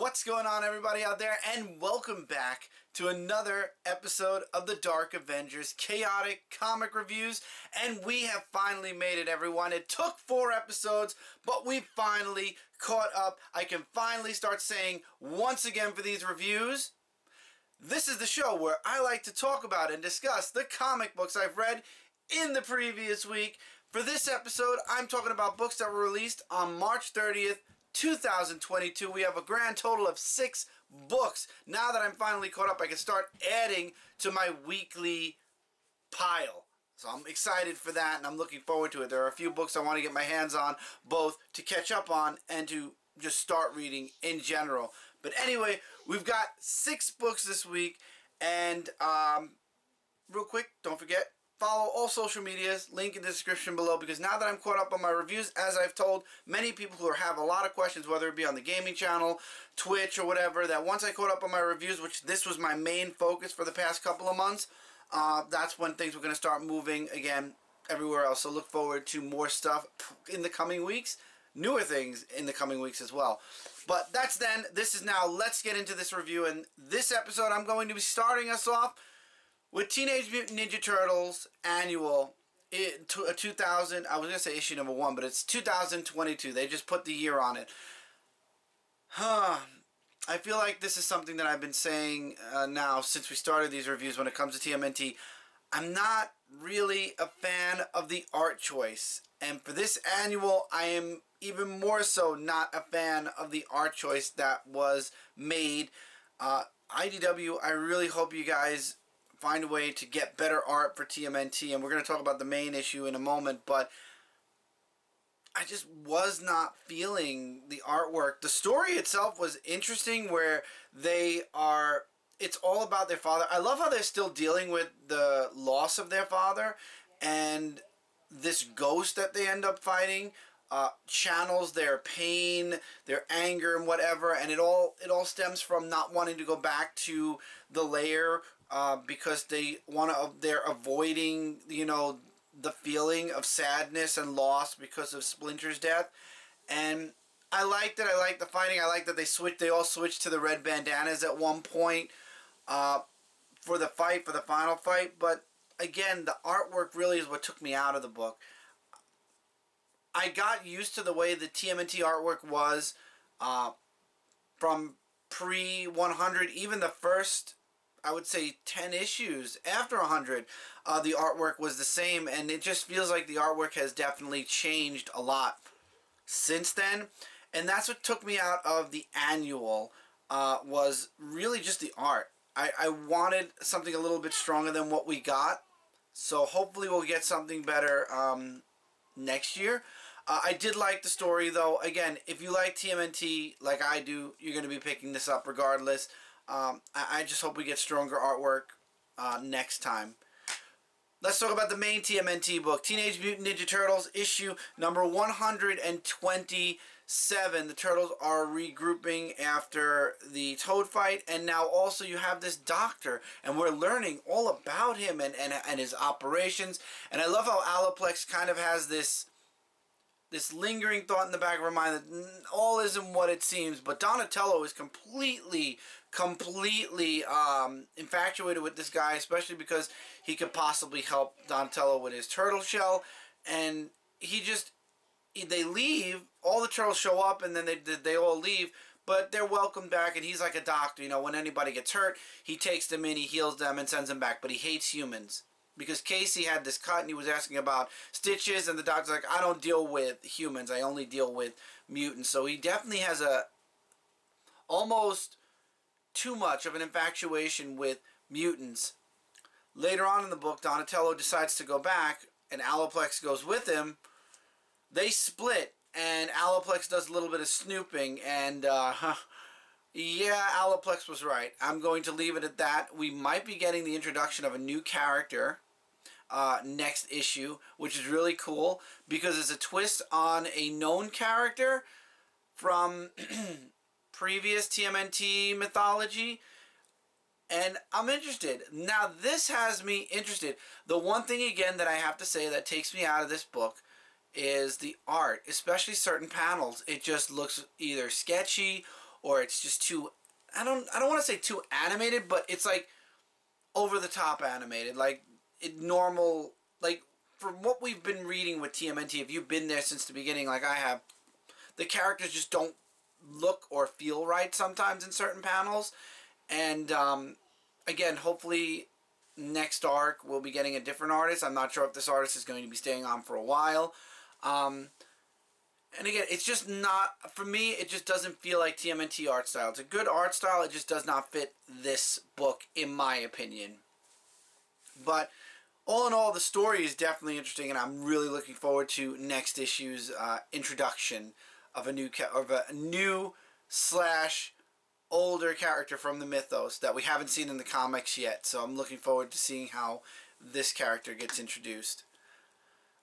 What's going on, everybody out there, and welcome back to another episode of the Dark Avengers Chaotic Comic Reviews. And we have finally made it, everyone. It took 4 episodes, but we finally caught up. I can finally start saying once again for these reviews, this is the show where I like to talk about and discuss the comic books I've read in the previous week. For this episode, I'm talking about books that were released on March 30th, 2022. We have a grand total of 6 books. Now that I'm finally caught up, I can start adding to my weekly pile. So I'm excited for that, and I'm looking forward to it. There are a few books I want to get my hands on, both to catch up on and to just start reading in general. But anyway, we've got 6 books this week, and real quick, don't forget, follow all social medias, link in the description below, because now that I'm caught up on my reviews, as I've told many people who have a lot of questions, whether it be on the gaming channel, Twitch, or whatever, that once I caught up on my reviews, which this was my main focus for the past couple of months, that's when things were going to start moving again everywhere else. So look forward to more stuff in the coming weeks, newer things in the coming weeks as well. But that's then. This is now. Let's get into this review. And this episode, I'm going to be starting us off with Teenage Mutant Ninja Turtles Annual, 2000, I was going to say issue number 1, but it's 2022. They just put the year on it. I feel like this is something that I've been saying now since we started these reviews when it comes to TMNT. I'm not really a fan of the art choice. And for this annual, I am even more so not a fan of the art choice that was made. IDW, I really hope you guys find a way to get better art for TMNT, and we're going to talk about the main issue in a moment, but I just was not feeling the artwork. The story itself was interesting, where it's all about their father. I love how they're still dealing with the loss of their father, and this ghost that they end up fighting channels their pain, their anger, and whatever, and it all stems from not wanting to go back to the lair because they're avoiding, the feeling of sadness and loss because of Splinter's death. And I liked it. I liked the fighting. I liked that they all switched to the red bandanas at one point for the final fight. But again, the artwork really is what took me out of the book. I got used to the way the TMNT artwork was from pre-100, even the first, I would say, 10 issues after 100, the artwork was the same, and it just feels like the artwork has definitely changed a lot since then. And that's what took me out of the annual, was really just the art. I wanted something a little bit stronger than what we got, so hopefully we'll get something better next year. I did like the story, though. Again, if you like TMNT like I do, you're going to be picking this up regardless. I just hope we get stronger artwork next time. Let's talk about the main TMNT book, Teenage Mutant Ninja Turtles, issue number 127. The Turtles are regrouping after the Toad fight, and now also you have this doctor, and we're learning all about him and his operations. And I love how Aliplex kind of has this lingering thought in the back of her mind that all isn't what it seems, but Donatello is completely infatuated with this guy, especially because he could possibly help Donatello with his turtle shell. And they leave, all the turtles show up, and then they all leave, but they're welcomed back, and he's like a doctor. When anybody gets hurt, he takes them in, he heals them, and sends them back, but he hates humans. Because Casey had this cut and he was asking about stitches, and the doctor's like, I don't deal with humans, I only deal with mutants. So he definitely has almost too much of an infatuation with mutants. Later on in the book, Donatello decides to go back, and Aliplex goes with him. They split, and Aliplex does a little bit of snooping, and yeah, Aliplex was right. I'm going to leave it at that. We might be getting the introduction of a new character next issue, which is really cool because it's a twist on a known character from previous TMNT mythology, and I'm interested. Now, this has me interested. The one thing, again, that I have to say that takes me out of this book is the art, especially certain panels. It just looks either sketchy or it's just too, I don't want to say too animated, but it's like over the top animated, like normal, like from what we've been reading with TMNT, if you've been there since the beginning like I have, the characters just don't look or feel right sometimes in certain panels. And again, hopefully next arc we'll be getting a different artist. I'm not sure if this artist is going to be staying on for a while. And again, it's just not, for me, it just doesn't feel like TMNT art style. It's a good art style, it just does not fit this book, in my opinion. But all in all, the story is definitely interesting, and I'm really looking forward to next issue's introduction of a new slash older character from the mythos that we haven't seen in the comics yet. So I'm looking forward to seeing how this character gets introduced.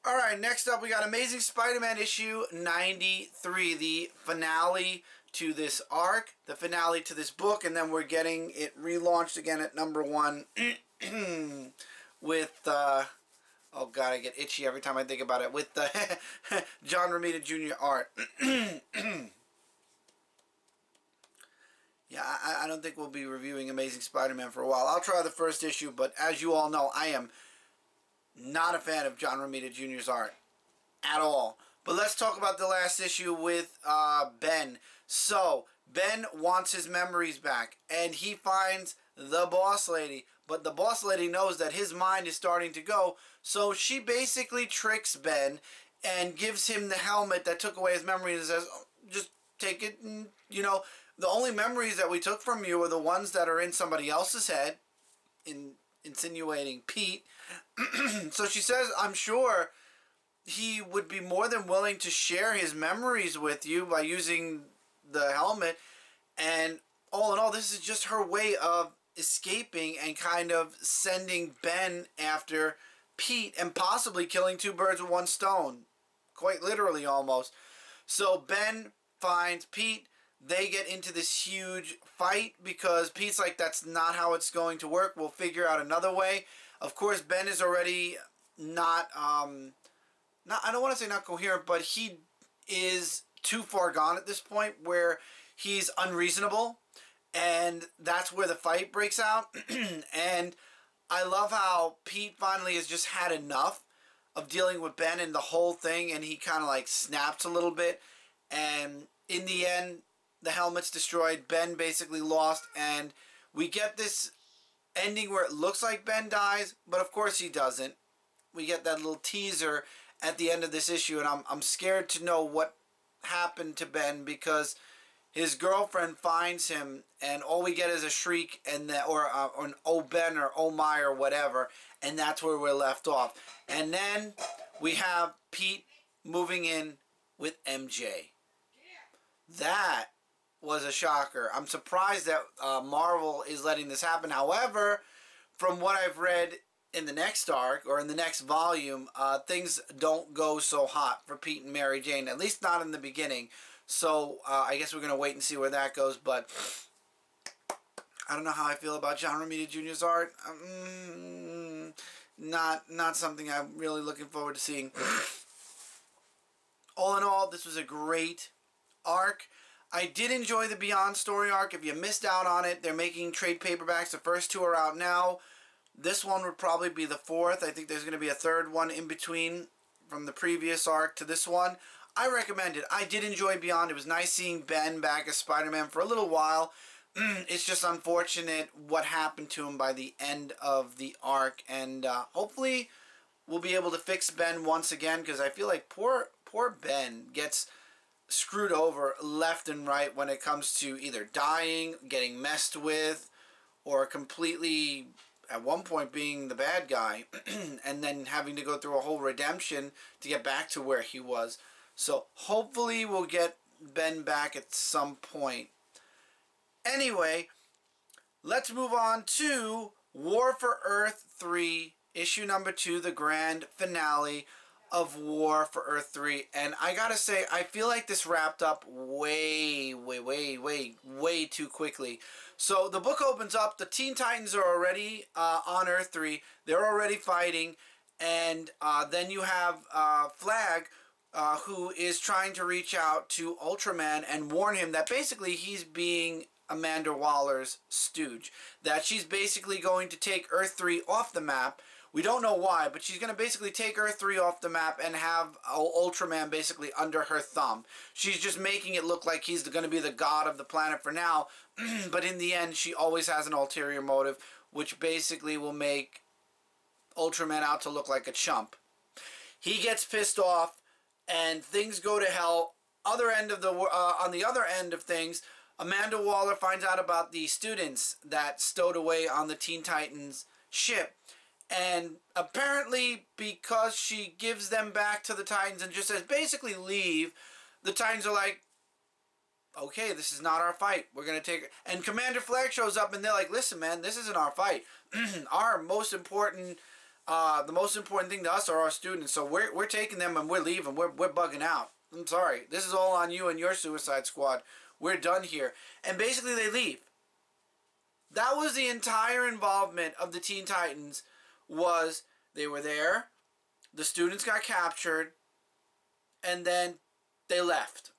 Alright, next up we got Amazing Spider-Man issue 93, the finale to this arc, the finale to this book, and then we're getting it relaunched again at number 1 with, oh god, I get itchy every time I think about it, with the John Romita Jr. art. Yeah, I don't think we'll be reviewing Amazing Spider-Man for a while. I'll try the first issue, but as you all know, I am not a fan of John Romita Jr.'s art at all. But let's talk about the last issue with Ben. So, Ben wants his memories back, and he finds the boss lady. But the boss lady knows that his mind is starting to go, so she basically tricks Ben and gives him the helmet that took away his memories and says, oh, just take it, and, you know, the only memories that we took from you are the ones that are in somebody else's head, insinuating Pete. So she says, I'm sure he would be more than willing to share his memories with you by using the helmet. And all in all, this is just her way of escaping and kind of sending Ben after Pete and possibly killing two birds with one stone. Quite literally, almost. So Ben finds Pete. They get into this huge fight because Pete's like, that's not how it's going to work. We'll figure out another way. Of course, Ben is already not I don't want to say not coherent, but he is too far gone at this point where he's unreasonable. And that's where the fight breaks out. And I love how Pete finally has just had enough of dealing with Ben and the whole thing. And he kind of like snaps a little bit. And in the end, the helmet's destroyed. Ben basically lost, and we get this ending where it looks like Ben dies, but of course he doesn't. We get that little teaser at the end of this issue, and I'm scared to know what happened to Ben because his girlfriend finds him, and all we get is a shriek and or an "Oh Ben" or "Oh my" or whatever, and that's where we're left off. And then we have Pete moving in with MJ. That was a shocker. I'm surprised that Marvel is letting this happen. However, from what I've read in the next arc or in the next volume, things don't go so hot for Pete and Mary Jane, at least not in the beginning. So I guess we're going to wait and see where that goes. But I don't know how I feel about John Romita Jr.'s art. Not something I'm really looking forward to seeing. All in all, this was a great arc. I did enjoy the Beyond story arc. If you missed out on it, they're making trade paperbacks. The first two are out now. This one would probably be the fourth. I think there's going to be a third one in between from the previous arc to this one. I recommend it. I did enjoy Beyond. It was nice seeing Ben back as Spider-Man for a little while. It's just unfortunate what happened to him by the end of the arc. And hopefully we'll be able to fix Ben once again, because I feel like poor Ben gets screwed over left and right when it comes to either dying, getting messed with, or completely at one point being the bad guy and then having to go through a whole redemption to get back to where he was. So hopefully we'll get Ben back at some point. Anyway, let's move on to War for Earth 3, issue number 2, the grand finale of War for Earth 3. And I gotta say, I feel like this wrapped up way too quickly. So the book opens up, the Teen Titans are already on Earth 3, they're already fighting, and then you have Flag who is trying to reach out to Ultraman and warn him that basically he's being Amanda Waller's stooge. That she's basically going to take Earth 3 off the map. We don't know why, but she's going to basically take Earth 3 off the map and have Ultraman basically under her thumb. She's just making it look like he's going to be the god of the planet for now, but in the end, she always has an ulterior motive, which basically will make Ultraman out to look like a chump. He gets pissed off, and things go to hell. On the other end of things, Amanda Waller finds out about the students that stowed away on the Teen Titans ship. And apparently, because she gives them back to the Titans and just says, basically leave, the Titans are like, okay, this is not our fight. We're going to take it. And Commander Flag shows up and they're like, listen, man, this isn't our fight. Our most important, the most important thing to us are our students. So we're taking them and we're leaving. We're bugging out. I'm sorry. This is all on you and your Suicide Squad. We're done here. And basically they leave. That was the entire involvement of the Teen Titans. Was they were there, the students got captured, and then they left.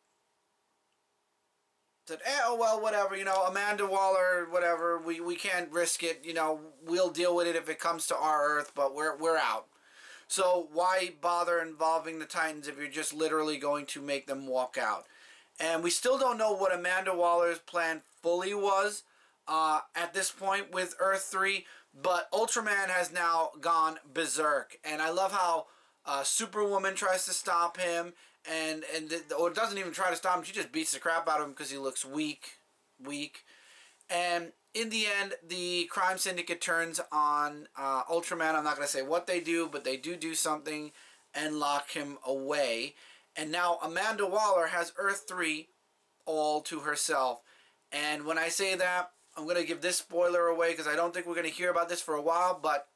Said, oh, well, whatever, Amanda Waller, whatever, we can't risk it, we'll deal with it if it comes to our Earth, but we're out. So why bother involving the Titans if you're just literally going to make them walk out? And we still don't know what Amanda Waller's plan fully was at this point with Earth 3, but Ultraman has now gone berserk. And I love how Superwoman tries to stop him, or doesn't even try to stop him. She just beats the crap out of him because he looks weak. And in the end, the crime syndicate turns on Ultraman. I'm not going to say what they do, but they do something and lock him away. And now Amanda Waller has Earth 3 all to herself. And when I say that, I'm going to give this spoiler away because I don't think we're going to hear about this for a while, but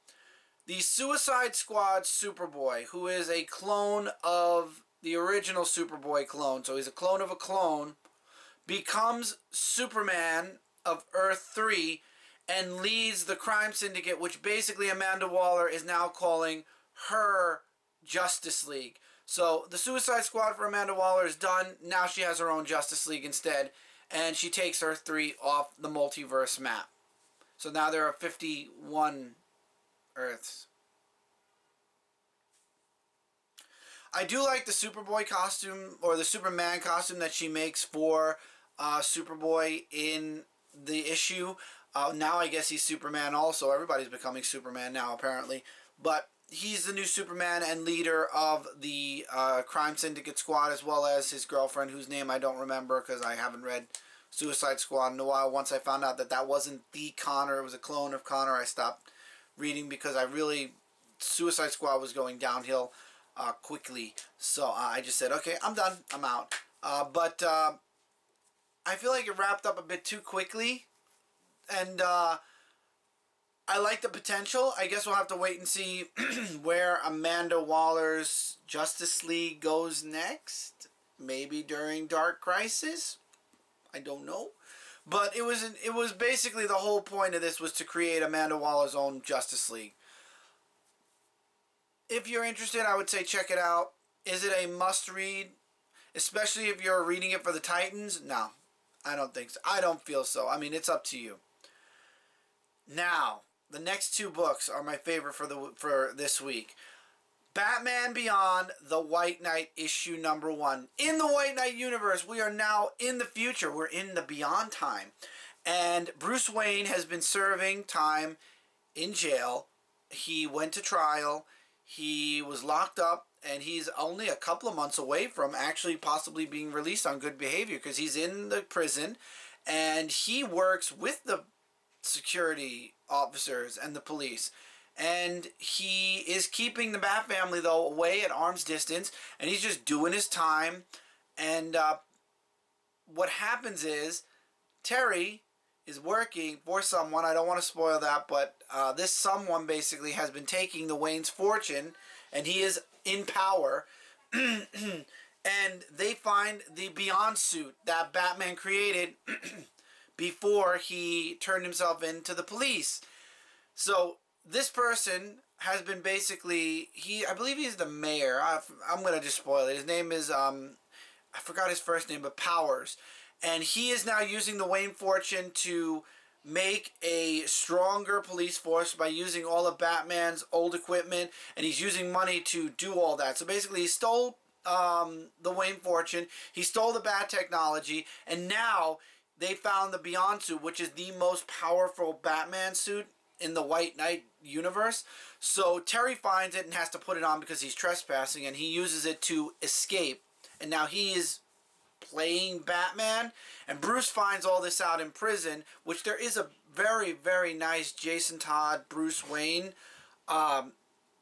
the Suicide Squad Superboy, who is a clone of the original Superboy clone, so he's a clone of a clone, becomes Superman of Earth 3 and leads the crime syndicate, which basically Amanda Waller is now calling her Justice League. So the Suicide Squad for Amanda Waller is done. Now she has her own Justice League instead. And she takes Earth 3 off the multiverse map. So now there are 51 Earths. I do like the Superboy costume, or the Superman costume that she makes for Superboy in the issue. Now I guess he's Superman also. Everybody's becoming Superman now, apparently. But he's the new Superman and leader of the crime syndicate squad, as well as his girlfriend, whose name I don't remember because I haven't read Suicide Squad in a while. Once I found out that wasn't the Connor, it was a clone of Connor, I stopped reading because Suicide Squad was going downhill quickly. So I just said, okay, I'm done. I'm out. But I feel like it wrapped up a bit too quickly. And I like the potential. I guess we'll have to wait and see where Amanda Waller's Justice League goes next. Maybe during Dark Crisis. I don't know. But it was basically the whole point of this was to create Amanda Waller's own Justice League. If you're interested, I would say check it out. Is it a must-read? Especially if you're reading it for the Titans? No, I don't think so. I don't feel so. I mean, it's up to you. Now, the next two books are my favorite for this week. Batman Beyond, The White Knight, issue number 1. In the White Knight universe, we are now in the future. We're in the Beyond time. And Bruce Wayne has been serving time in jail. He went to trial. He was locked up. And he's only a couple of months away from actually possibly being released on good behavior because he's in the prison. And he works with the security officers and the police. And he is keeping the Bat family, though, away at arm's distance. And he's just doing his time. And what happens is Terry is working for someone. I don't want to spoil that, but this someone basically has been taking the Wayne's fortune. And he is in power. And they find the Beyond suit that Batman created before he turned himself into the police. So this person has been basically, I believe he's the mayor. I'm gonna just spoil it. His name is I forgot his first name, but Powers, and he is now using the Wayne Fortune to make a stronger police force by using all of Batman's old equipment, and he's using money to do all that. So basically, he stole the Wayne Fortune, he stole the Bat technology, and now they found the Beyond suit, which is the most powerful Batman suit in the White Knight universe. So Terry finds it and has to put it on because he's trespassing, and he uses it to escape. And now he is playing Batman, and Bruce finds all this out in prison, which there is a very, very nice Jason Todd, Bruce Wayne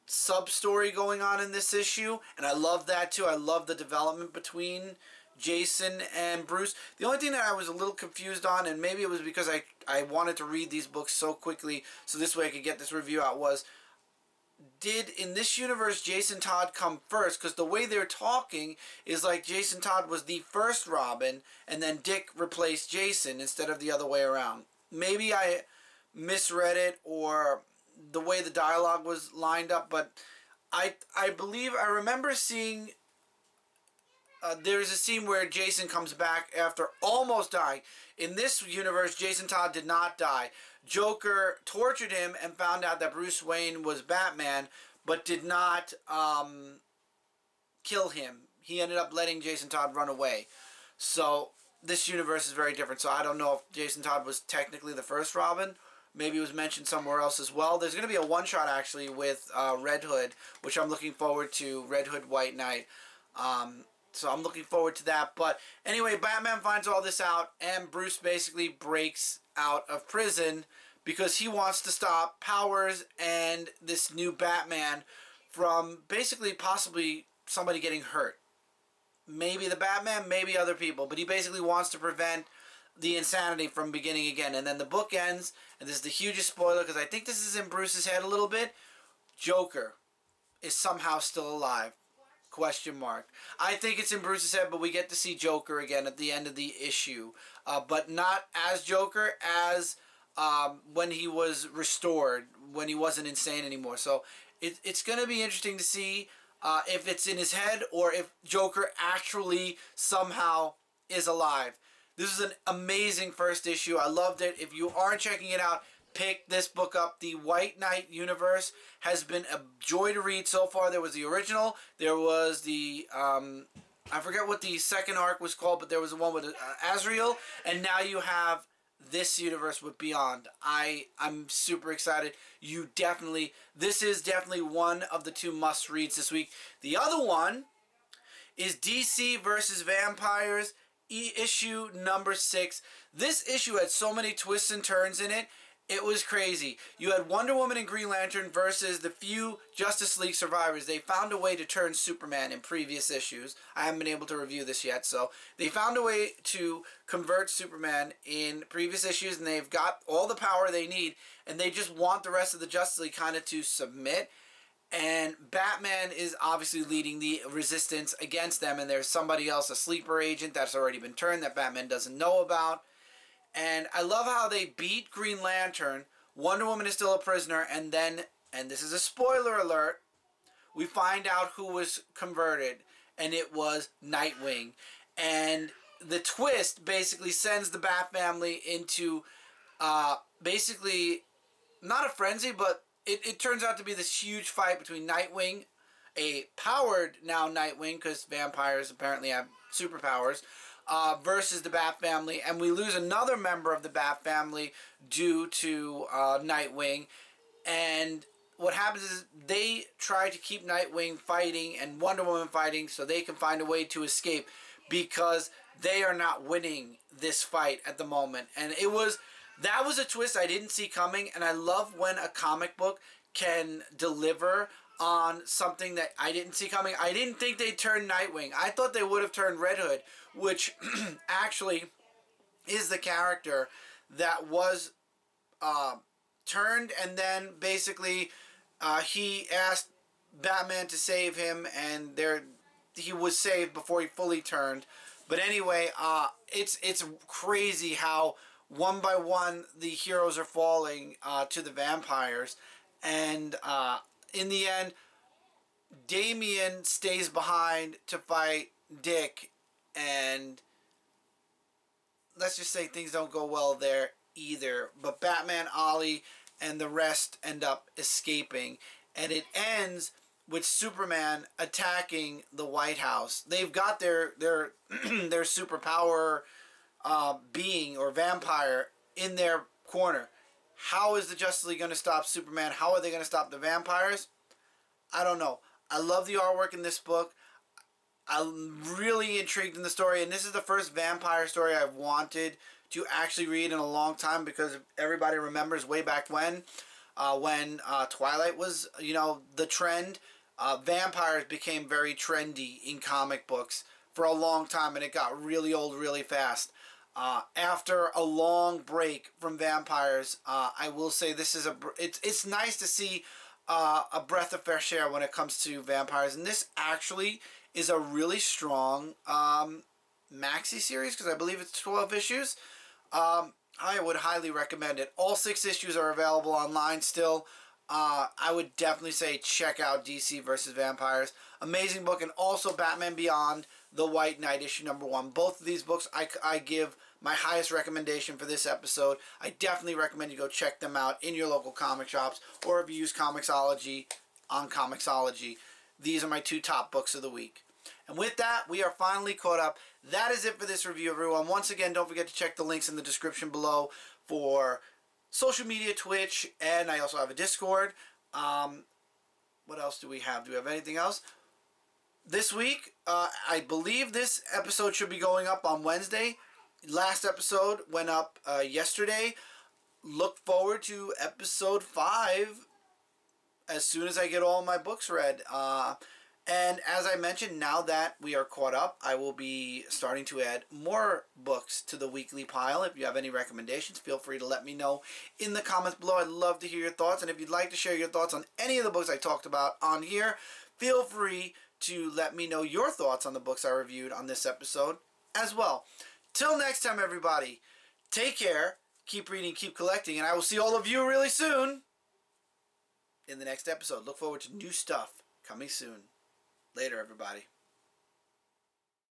sub-story going on in this issue, and I love that too. I love the development between Jason and Bruce. The only thing that I was a little confused on, and maybe it was because I wanted to read these books so quickly so this way I could get this review out, was did in this universe Jason Todd come first? Because the way they're talking is like Jason Todd was the first Robin and then Dick replaced Jason instead of the other way around. Maybe I misread it, or the way the dialogue was lined up, but I believe I remember seeing there's a scene where Jason comes back after almost dying. In this universe, Jason Todd did not die. Joker tortured him and found out that Bruce Wayne was Batman, but did not kill him. He ended up letting Jason Todd run away. So this universe is very different. So I don't know if Jason Todd was technically the first Robin. Maybe it was mentioned somewhere else as well. There's going to be a one-shot actually with Red Hood, which I'm looking forward to. Red Hood, White Knight. So I'm looking forward to that. But anyway, Batman finds all this out, and Bruce basically breaks out of prison because he wants to stop Powers and this new Batman from basically possibly somebody getting hurt. Maybe the Batman, maybe other people. But he basically wants to prevent the insanity from beginning again. And then the book ends, and this is the hugest spoiler because I think this is in Bruce's head a little bit. Joker is somehow still alive. Question mark. I think it's in Bruce's head, but we get to see Joker again at the end of the issue. But not as Joker, as when he was restored, when he wasn't insane anymore. So it's going to be interesting to see if it's in his head or if Joker actually somehow is alive. This is an amazing first issue. I loved it. If you aren't checking it out, pick this book up. The White Knight universe has been a joy to read so far. There was the original. There was the, I forget what the second arc was called, but there was the one with Azrael. And now you have this universe with Beyond. I'm super excited. This is definitely one of the two must-reads this week. The other one is DC versus Vampires, issue number 6. This issue had so many twists and turns in it. It was crazy. You had Wonder Woman and Green Lantern versus the few Justice League survivors. They found a way to turn Superman in previous issues. I haven't been able to review this yet. So they found a way to convert Superman in previous issues, and they've got all the power they need, and they just want the rest of the Justice League kind of to submit. And Batman is obviously leading the resistance against them, and there's somebody else, a sleeper agent that's already been turned that Batman doesn't know about. And I love how they beat Green Lantern. Wonder Woman is still a prisoner, and then, and this is a spoiler alert, we find out who was converted, and it was Nightwing. And the twist basically sends the Bat family into basically not a frenzy, but it turns out to be this huge fight between Nightwing, a powered now Nightwing, because vampires apparently have superpowers, versus the Bat family, and we lose another member of the Bat family due to Nightwing. And what happens is they try to keep Nightwing fighting and Wonder Woman fighting so they can find a way to escape, because they are not winning this fight at the moment. And that was a twist I didn't see coming, and I love when a comic book can deliver on something that I didn't see coming. I didn't think they'd turn Nightwing. I thought they would have turned Red Hood, which actually is the character that was turned, and then basically he asked Batman to save him, and he was saved before he fully turned. But anyway, it's crazy how one by one the heroes are falling to the vampires, and in the end, Damian stays behind to fight Dick, and let's just say things don't go well there either. But Batman, Ollie, and the rest end up escaping, and it ends with Superman attacking the White House. They've got their their superpower being or vampire in their corner. How is the Justice League going to stop Superman? How are they going to stop the vampires? I don't know. I love the artwork in this book. I'm really intrigued in the story, and this is the first vampire story I've wanted to actually read in a long time, because everybody remembers way back when Twilight was, the trend. Vampires became very trendy in comic books for a long time, and it got really old really fast. After a long break from vampires, I will say this is it's nice to see a breath of fresh air when it comes to vampires, and this actually is a really strong maxi series, because I believe it's 12 issues. I would highly recommend it. All 6 issues are available online still. I would definitely say check out DC vs. Vampires. Amazing book. And also Batman Beyond, The White Knight, issue number 1. Both of these books I give my highest recommendation for this episode. I definitely recommend you go check them out in your local comic shops, or if you use Comixology, on Comixology. These are my 2 top books of the week. And with that, we are finally caught up. That is it for this review, everyone. Once again, don't forget to check the links in the description below for social media, Twitch, and I also have a Discord. What else do we have? Do we have anything else? This week, I believe this episode should be going up on Wednesday. Last episode went up yesterday. Look forward to episode 5 as soon as I get all my books read. And as I mentioned, now that we are caught up, I will be starting to add more books to the weekly pile. If you have any recommendations, feel free to let me know in the comments below. I'd love to hear your thoughts. And if you'd like to share your thoughts on any of the books I talked about on here, feel free to let me know your thoughts on the books I reviewed on this episode as well. Till next time, everybody, take care, keep reading, keep collecting, and I will see all of you really soon in the next episode. Look forward to new stuff coming soon. Later, everybody.